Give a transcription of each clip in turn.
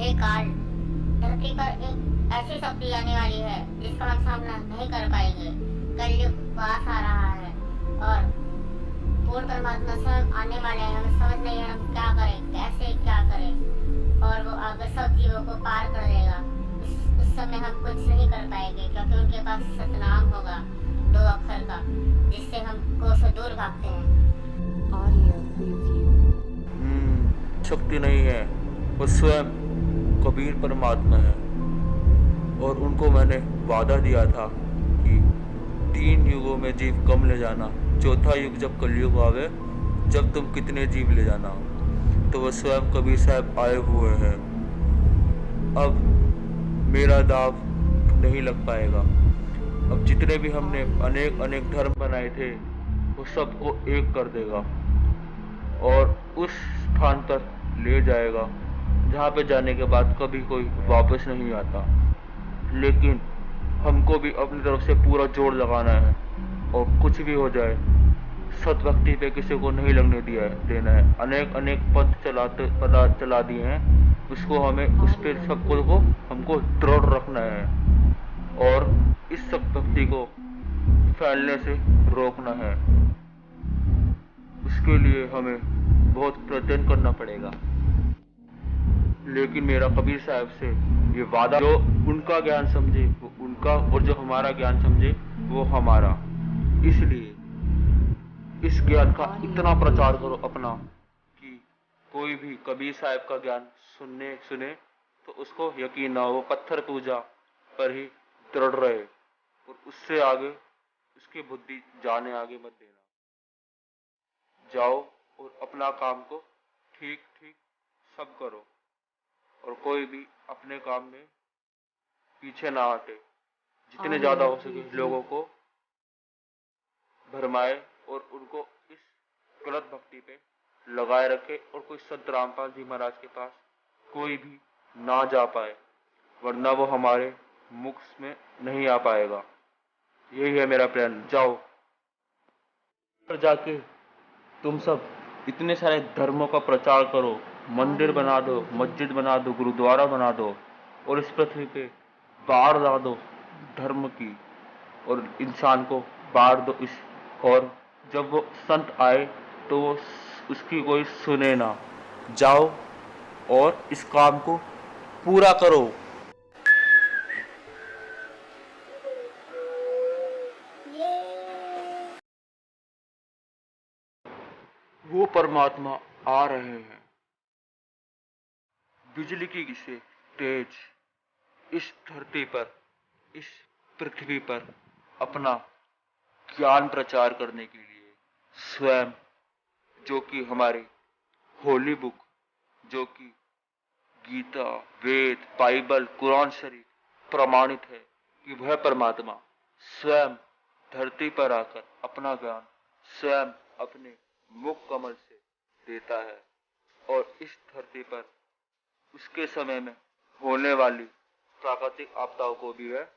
ये काल धरती पर एक ऐसी शक्ति आने वाली है जिसका हम सामना नहीं कर पाएंगे। कलयुग पास आ रहा है और पूर्ण परमात्मा स्वयं आने वाले हैं। हमें समझ नहीं है हम क्या करें, कैसे क्या करें, और वो आगे सब जीवों को पार कर देगा। उस समय हम कुछ नहीं कर पाएंगे क्योंकि उनके पास सतनाम होगा 2 अक्षर का, जिससे हम कोसों दूर भागते हैं। शक्ति नहीं है, वो स्वयं कबीर परमात्मा है। और उनको मैंने वादा दिया था कि 3 युगों में जीव कम ले जाना, चौथा युग जब कलयुग आवे जब तुम कितने जीव ले जाना। तो वो स्वयं कबीर साहब आए हुए हैं। अब मेरा दाव नहीं लग पाएगा। अब जितने भी हमने अनेक अनेक धर्म बनाए थे वो सबको एक कर देगा और उस स्थान पर ले जाएगा जहाँ पे जाने के बाद कभी कोई वापस नहीं आता। लेकिन हमको भी अपनी तरफ से पूरा जोर लगाना है और कुछ भी हो जाए सत भक्ति पे किसी को नहीं लगने देना है। अनेक अनेक पद चला दिए हैं, उसको हमें उस पर सबको को हमको दृढ़ रखना है और इस सत भक्ति को फैलने से रोकना है। उसके लिए हमें बहुत प्रयत्न करना पड़ेगा। लेकिन मेरा कबीर साहब से ये वादा, जो उनका ज्ञान समझे वो उनका और जो हमारा ज्ञान समझे वो हमारा। इसलिए इस ज्ञान का इतना प्रचार करो अपना कि कोई भी कबीर साहब का ज्ञान सुने तो उसको यकीन ना हो, वो पत्थर पूजा पर ही दृढ़ रहे और उससे आगे उसकी बुद्धि जाने आगे मत देना। जाओ और अपना काम को ठीक ठीक सब करो और कोई भी अपने काम में पीछे ना हटे। जितने ज्यादा हो सके लोगों को भरमाए और उनको इस गलत भक्ति पे लगाए रखे और कोई संत रामपाल जी महाराज के पास कोई भी ना जा पाए, वरना वो हमारे मुख में नहीं आ पाएगा। यही है मेरा प्लान। जाओ पर जाके तुम सब इतने सारे धर्मों का प्रचार करो, मंदिर बना दो, मस्जिद बना दो, गुरुद्वारा बना दो और इस पृथ्वी पे बाढ़ ला दो धर्म की और इंसान को बाढ़ दो इस। और जब वो संत आए तो वो उसकी कोई सुने ना। जाओ और इस काम को पूरा करो। वो परमात्मा आ रहे हैं बिजली की से तेज इस धरती पर, इस पृथ्वी पर अपना ज्ञान प्रचार करने के लिए। स्वयं जो कि हमारी होली बुक, जो कि गीता, वेद, बाइबल, कुरान शरीफ प्रमाणित है कि वह परमात्मा स्वयं धरती पर आकर अपना ज्ञान स्वयं अपने मुख कमल से देता है और इस धरती पर उसके समय में होने वाली प्राकृतिक आपदाओं को भी वह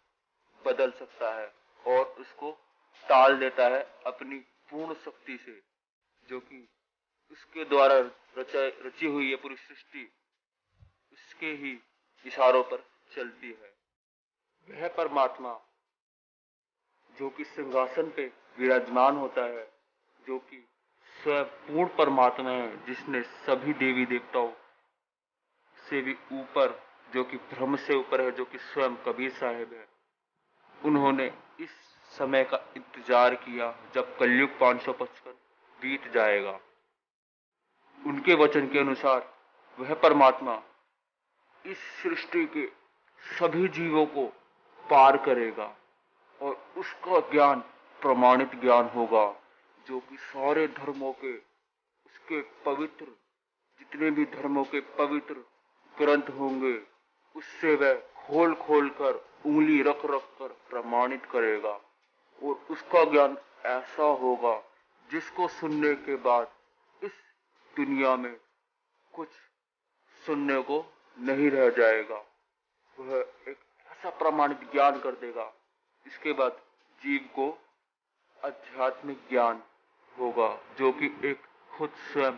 बदल सकता है और उसको टाल देता है अपनी पूर्ण शक्ति से, जो कि उसके द्वारा रची हुई है पूरी सृष्टि उसके ही इशारों पर चलती है। वह परमात्मा जो कि सिंहासन पे विराजमान होता है, जो कि स्वयं पूर्ण परमात्मा है, जिसने सभी देवी देवताओं से भी ऊपर, जो कि ब्रह्म से ऊपर है, जो कि स्वयं कबीर साहब है। उन्होंने इस समय का इंतजार किया जब कलयुग 555 बीत जाएगा। उनके वचन के अनुसार वह परमात्मा इस सृष्टि के सभी जीवों को पार करेगा और उसका ज्ञान प्रमाणित ज्ञान होगा, जो कि सारे धर्मों के उसके पवित्र, जितने भी धर्मों के पवित्र ग्रंथ होंगे उससे वह खोल खोल कर उंगली रख रख कर प्रमाणित करेगा और उसका ज्ञान ऐसा होगा जिसको सुनने के बाद इस दुनिया में कुछ सुनने को नहीं रह जाएगा। वह एक ऐसा प्रमाणित ज्ञान कर देगा। इसके बाद जीव को आध्यात्मिक ज्ञान होगा, जो कि एक खुद स्वयं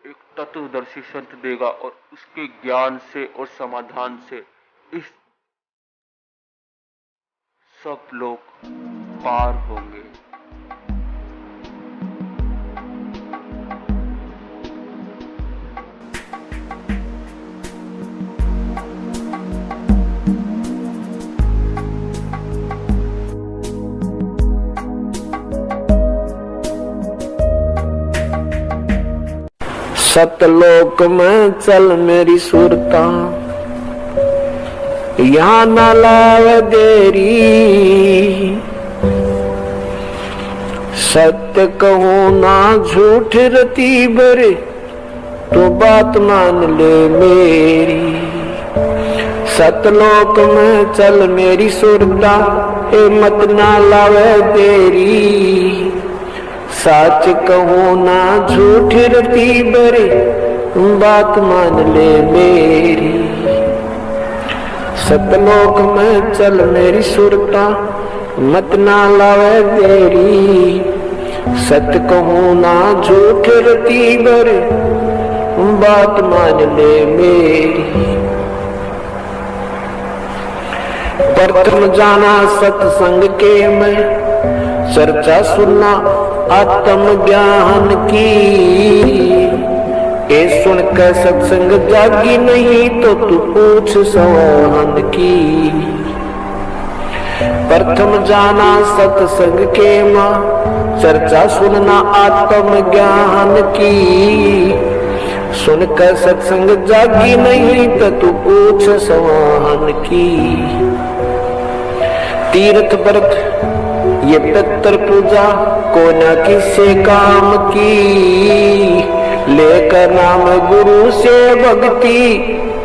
एक तत्वदर्शी संत देगा और उसके ज्ञान से और समाधान से इस सब लोग पार होंगे। सतलोक में चल मेरी सुरता, यहाँ न लावे देरी। सत्य कहूँ ना झूठ रती बरे, तो बात मान ले मेरी। सतलोक में चल मेरी सुरता, ए मत ना लावे देरी। सच कहूँ ना झूठ रती बरे, बात मान ले मेरी। सतलोक में चल मेरी सुरता, मत ना लावे देरी। सत कहूँ ना झूठ रती बरे, बात मान ले मेरी। प्रथम जाना सत्संग के मैं, चर्चा सुनना आत्म ज्ञान की। ए सुन के सत्संग जागी नहीं, तो तू पूछ सवाहन की। प्रथम जाना सत्संग के माँ, चर्चा सुनना आत्म ज्ञान की। सुन के सत्संग जागी नहीं, तो तू पूछ सवाहन की। तीर्थ व्रत ये पितर पूजा को न किसे काम की। लेकर नाम गुरु से भक्ति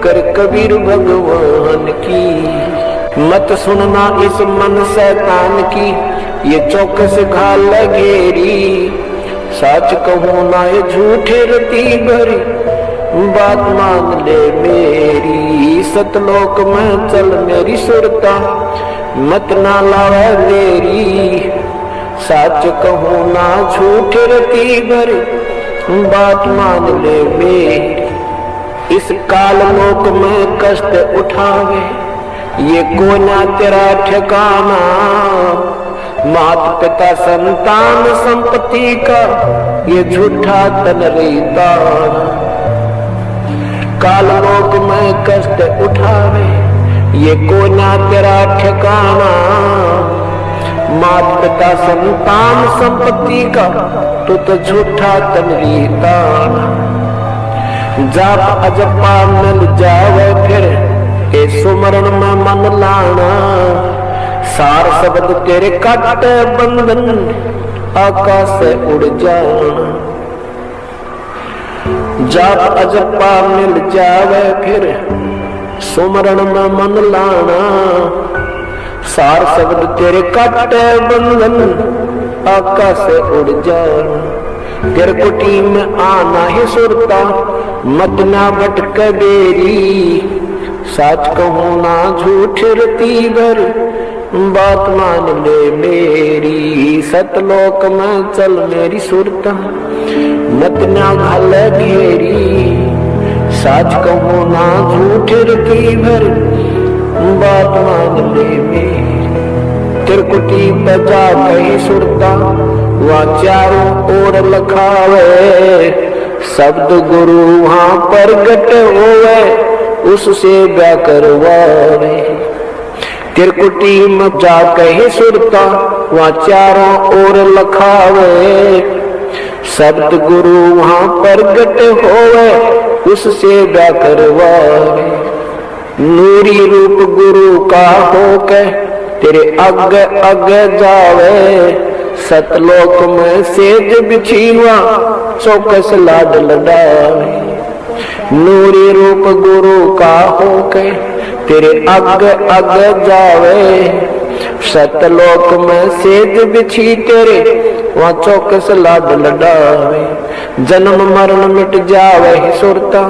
कर कबीर भगवान की। मत सुनना इस मन शैतान की, ये चौकस घाल घेरी। सच कहूँ ना ये झूठे रती भरी, बात मान ले मेरी। सतलोक में चल मेरी सुरता, मत ना लावे देरी। सच कहूँ ना झूठ रती भरी, बात मान ले मेरी। इस काल लोक में कष्ट उठावे, ये को ना तेरा ठिकाना। माता पिता संतान संपत्ति का, ये झूठा तन रीता। काल लोक में कष्ट उठावे, ये को ना तेरा ठिकाना। माता पिता संतान संपत्ति का, तो झूठा तन रीता। जाप अजपा मिल जावे फिर, ए सुमरण में मन लाना। सार शब्द तेरे काटे बंधन, आकाश से उड़ जाना। जाप अजपा मिल जावे फिर, सुमरण में मन लाना। सार शब्द तेरे काटे बंधन, आकाश से उड़ जाना। गिरकुटी में आना है सुरता, मत ना भटक बेरी। सच कहूँ ना झूठ रती भर, बात मान ले मेरी। सतलोक में चल मेरी सुरता, मत ना घाल घेरी। सच कहूँ ना झूठ रती भर, बात मान ले मेरी। त्रिकुटी बजा कहीं सुरता, वहाँ चारों ओर लखावे। शब्द गुरु वहाँ प्रगट होवे, उससे ब्याह करवावे। त्रिकुटी में जा कहीं सुरता, वहाँ चारों ओर लखावे। शब्द गुरु वहाँ प्रगट होवे, उससे ब्याह करवावे। नूरी रूप गुरु का होके, तेरे अग अग जावे। सतलोक में सेज बिछीवा, चौकस लाड लडावे। नूरी रूप गुरु का होके, तेरे अग अग जावे। सतलोक में सेज बिछी तेरे, वहाँ चौकस लाड लडावे। जन्म मरण मिट जावे सुरता,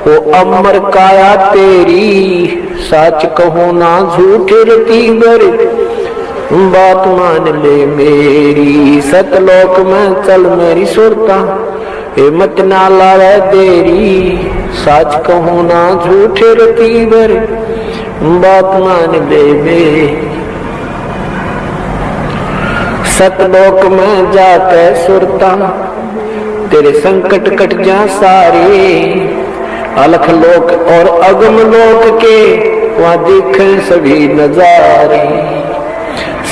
वो अमर काया तेरी। सच कहूँ ना झूठ रती बरे, बात मान ले मेरी। सतलोक में चल मेरी सुरता, हिम्मत ना लावे देरी, साच कहूं ना झूठे रतीबर, बात मान बेबे। सतलोक में जाके सुरता, तेरे संकट कट जा सारे। अलख लोक और अगम लोक के, वहां दिखे सभी नजारे।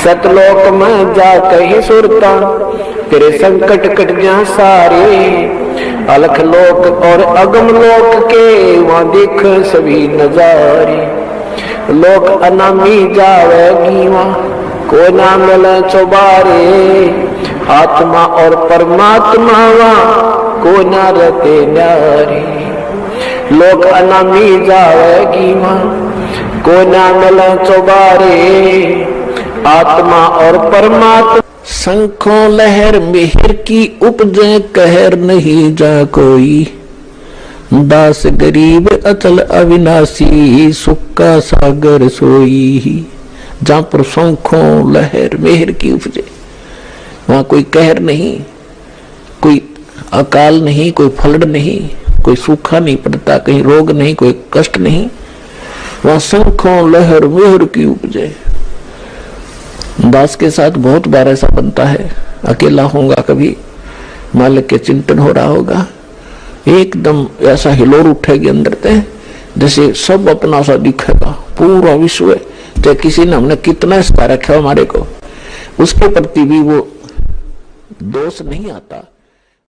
सतलोक में जाके ही सुरता, तेरे संकट कट जा सारे। अलख लोक और अगम लोक के, वहां दिख सभी नजारे। लोक अनामी जावेगी वहां, को ना मिले चौबारे। आत्मा और परमात्मा वहां, को ना रहते न्यारे। लोक अनामी जावेगी वहां, को ना मिले चौबारे। आत्मा और परमात्मा। शंखों लहर मिहिर की उपजे, कहर नहीं जा कोई। दास गरीब अचल अविनाशी, सुख का सागर सोई। जहां पर शंखों लहर मिहिर की उपजे, वहां कोई कहर नहीं, कोई अकाल नहीं, कोई फ्लड नहीं, कोई सूखा नहीं पड़ता, कहीं रोग नहीं, कोई कष्ट नहीं। वहां शंखों लहर मिहिर की उपजे। दास के साथ बहुत बार ऐसा बनता है, अकेला होगा, कभी मालिक के चिंतन हो रहा होगा, एकदम ऐसा हिलोर उठेगी अंदर ते, जैसे सब अपना सा दिखेगा, पूरा विश्व। चाहे किसी ने हमने कितना सिखा रखा हमारे को, उसके प्रति भी वो दोष नहीं आता।